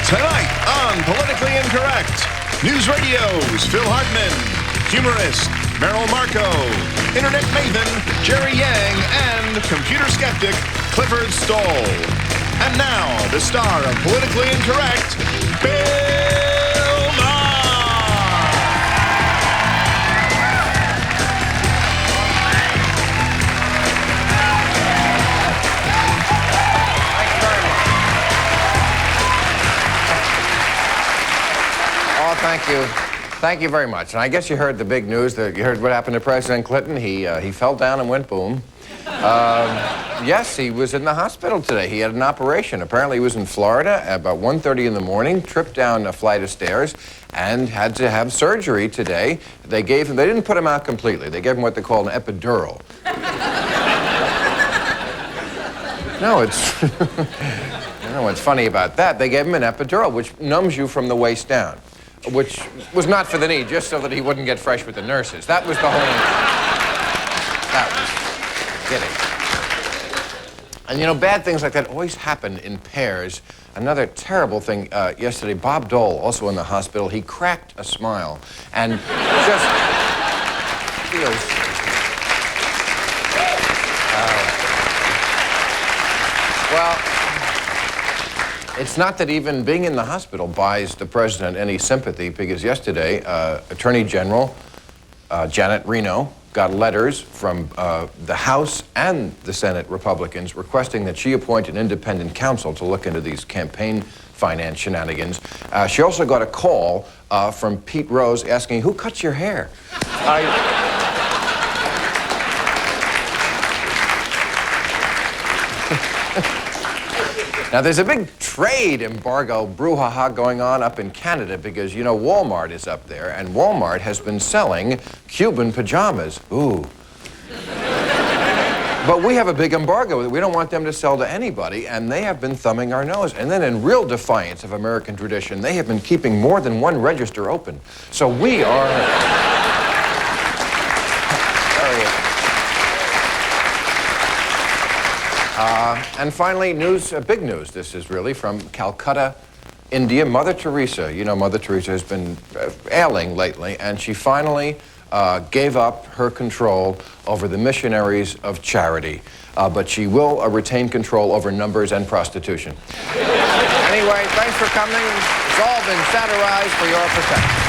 Tonight on Politically Incorrect, News Radio's Phil Hartman, humorist Merrill Markoe, internet maven Jerry Yang, and computer skeptic Clifford Stoll. And now, the star of Politically Incorrect, Bill Maher. Oh, thank you. Thank you very much. And I guess you heard the big news. You heard what happened to President Clinton. He fell down and went boom. Yes, he was in the hospital today. He had an operation. Apparently, he was in Florida at about 1:30 in the morning, tripped down a flight of stairs, and had to have surgery today. They didn't put him out completely. They gave him what they call an epidural. No, it's... I don't know what's funny about that. They gave him an epidural, which numbs you from the waist down, which was not for the knee, just so that he wouldn't get fresh with the nurses. That was the whole... That was... Get it. And, you know, bad things like that always happen in pairs. Another terrible thing yesterday, Bob Dole, also in the hospital, he cracked a smile and just feels... Well, it's not that even being in the hospital buys the president any sympathy, because yesterday, Attorney General Janet Reno got letters from the House and the Senate Republicans requesting that she appoint an independent counsel to look into these campaign finance shenanigans. She also got a call from Pete Rose asking, "Who cuts your hair?" Now, there's a big trade embargo brouhaha going on up in Canada because, you know, Walmart is up there, and Walmart has been selling Cuban pajamas. Ooh. But we have a big embargo. We don't want them to sell to anybody, and they have been thumbing our nose. And then, in real defiance of American tradition, they have been keeping more than one register open. So we are... And finally, big news, this is really, from Calcutta, India. Mother Teresa, you know, Mother Teresa has been ailing lately, and she finally gave up her control over the missionaries of charity. But she will retain control over numbers and prostitution. Anyway, thanks for coming. It's all been satirized for your protection.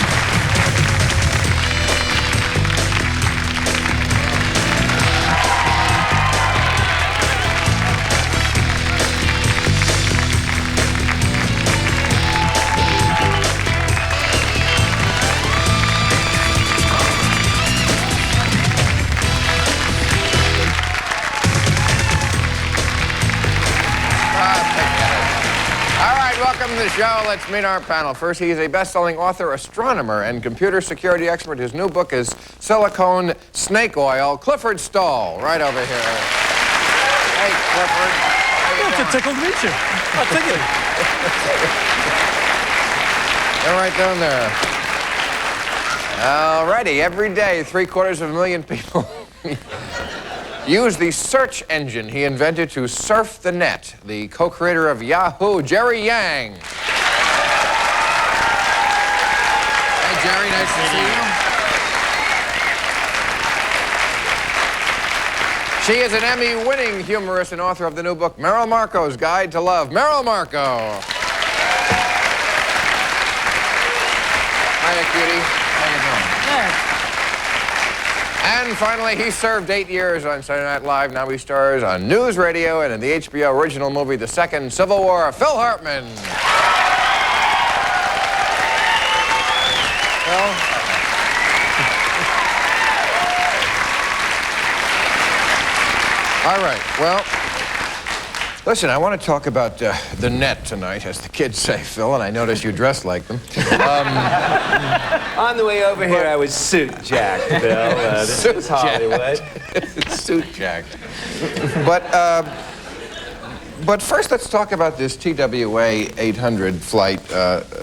Welcome to the show. Let's meet our panel. First, he is a best-selling author, astronomer, and computer security expert. His new book is Silicone Snake Oil. Clifford Stoll, right over here. Hey, Clifford. It's a tickle to meet you. I'll take it. You're right down there. All righty. Every day, 750,000 people use the search engine he invented to surf the net. The co-creator of Yahoo, Jerry Yang. Hey, Jerry, nice to see you. She is an Emmy-winning humorist and author of the new book, Merrill Markoe's Guide to Love. Merrill Markoe. Hiya, cutie. How you doing? Yeah. And finally, he served 8 years on Saturday Night Live. Now he stars on News Radio and in the HBO original movie, The Second Civil War. Phil Hartman. Phil? All right, well, listen, I want to talk about the net tonight, as the kids say, Phil, and I notice you dress like them. On the way over here, I was suit jacked, Bill. This is Hollywood. Suit jacked. But first, let's talk about this TWA 800 flight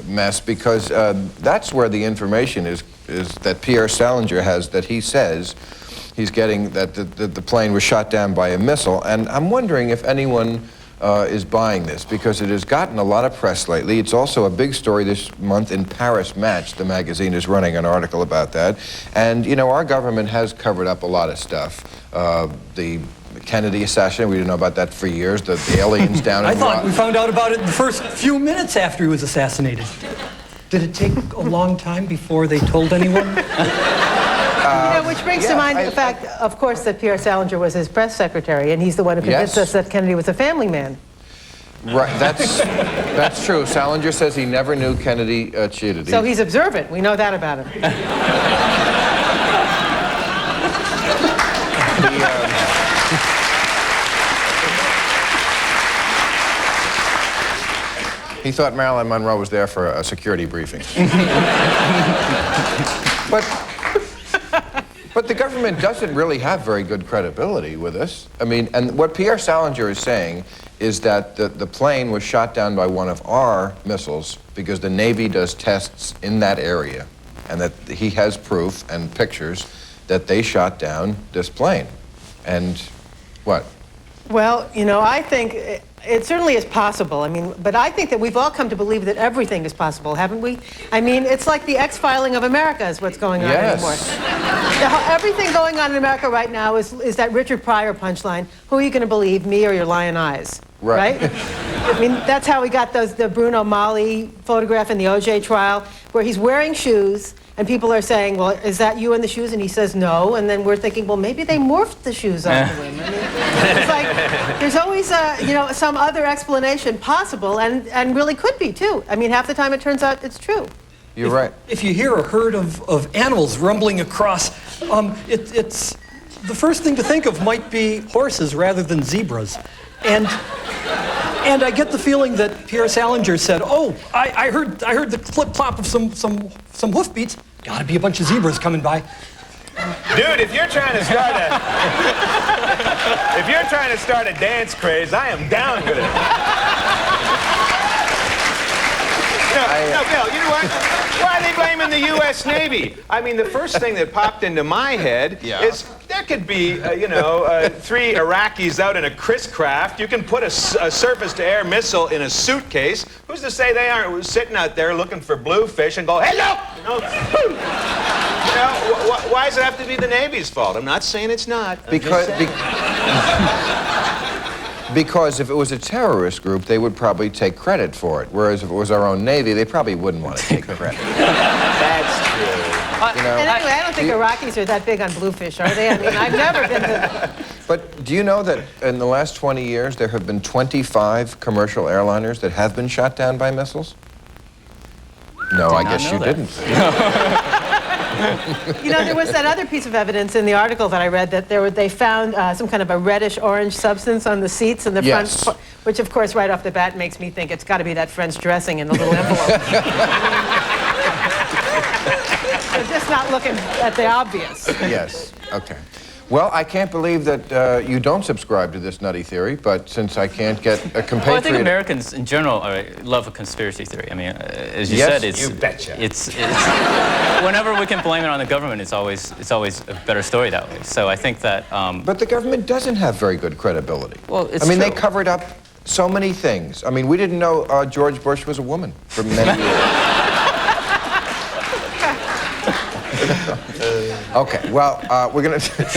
mess, because that's where the information is that Pierre Salinger has, that he says he's getting that the plane was shot down by a missile. And I'm wondering if anyone is buying this because it has gotten a lot of press lately. It's also a big story this month in Paris Match. The magazine is running an article about that. And, you know, our government has covered up a lot of stuff. The Kennedy assassination, we didn't know about that for years. The aliens down in I thought we found out about it in the first few minutes after he was assassinated. Did it take a long time before they told anyone? Which brings to mind the fact, of course, that Pierre Salinger was his press secretary, and he's the one who convinced us that Kennedy was a family man. Right, that's true. Salinger says he never knew Kennedy cheated. So he's observant. We know that about him. He thought Marilyn Monroe was there for a security briefing. But the government doesn't really have very good credibility with us. I mean, and what Pierre Salinger is saying is that the plane was shot down by one of our missiles because the Navy does tests in that area, and that he has proof and pictures that they shot down this plane. And what? Well, you know, I think it certainly is possible. I mean, but I think that we've all come to believe that everything is possible, haven't we? I mean, it's like the X-filing of America is what's going on anymore. Everything going on in America right now is that Richard Pryor punchline, who are you going to believe, me or your lion eyes? Right? I mean, that's how we got the Bruno Mali photograph in the O.J. trial, where he's wearing shoes, and people are saying, well, is that you in the shoes? And he says no, and then we're thinking, well, maybe they morphed the shoes onto him. I mean, it's like, there's always, some other explanation possible, and really could be, too. I mean, half the time it turns out it's true. You're right. If you hear a herd of animals rumbling across, it's the first thing to think of might be horses rather than zebras. And I get the feeling that Pierre Salinger said, "Oh, I heard the clip-clop of some hoofbeats. Got to be a bunch of zebras coming by." Dude, if you're trying to start a dance craze, I am down with it. No, Bill, you know what? Why are they blaming the U.S. Navy? I mean, the first thing that popped into my head is there could be, 3 Iraqis out in a Chris craft. You can put a surface-to-air missile in a suitcase. Who's to say they aren't sitting out there looking for bluefish and go, hey, look! Why does it have to be the Navy's fault? I'm not saying it's not. Because if it was a terrorist group, they would probably take credit for it. Whereas if it was our own Navy, they probably wouldn't want to take credit. That's true. And anyway, I don't think Iraqis are that big on bluefish, are they? I mean, I've never been to... But do you know that in the last 20 years, there have been 25 commercial airliners that have been shot down by missiles? No, I guess you didn't. You know, there was that other piece of evidence in the article that I read that they found some kind of a reddish-orange substance on the seats in the front, which, of course, right off the bat makes me think it's got to be that French dressing in the little envelope. They're just not looking at the obvious. Yes, okay. Well, I can't believe that you don't subscribe to this nutty theory, but since I can't get a compatriot... Well, I think Americans in general love a conspiracy theory. I mean, as you said, it's... You betcha. It's whenever we can blame it on the government, it's always a better story that way. So I think that... But the government doesn't have very good credibility. Well, it's I mean, true. they covered up so many things. I mean, we didn't know George Bush was a woman for many years. Okay, well, we're going to... It's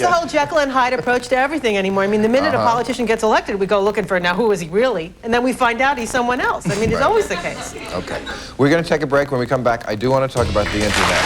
the whole Jekyll and Hyde approach to everything anymore. I mean, the minute a politician gets elected, we go looking for, now, who is he really? And then we find out he's someone else. I mean, it's always the case. Okay. We're going to take a break. When we come back, I do want to talk about the internet.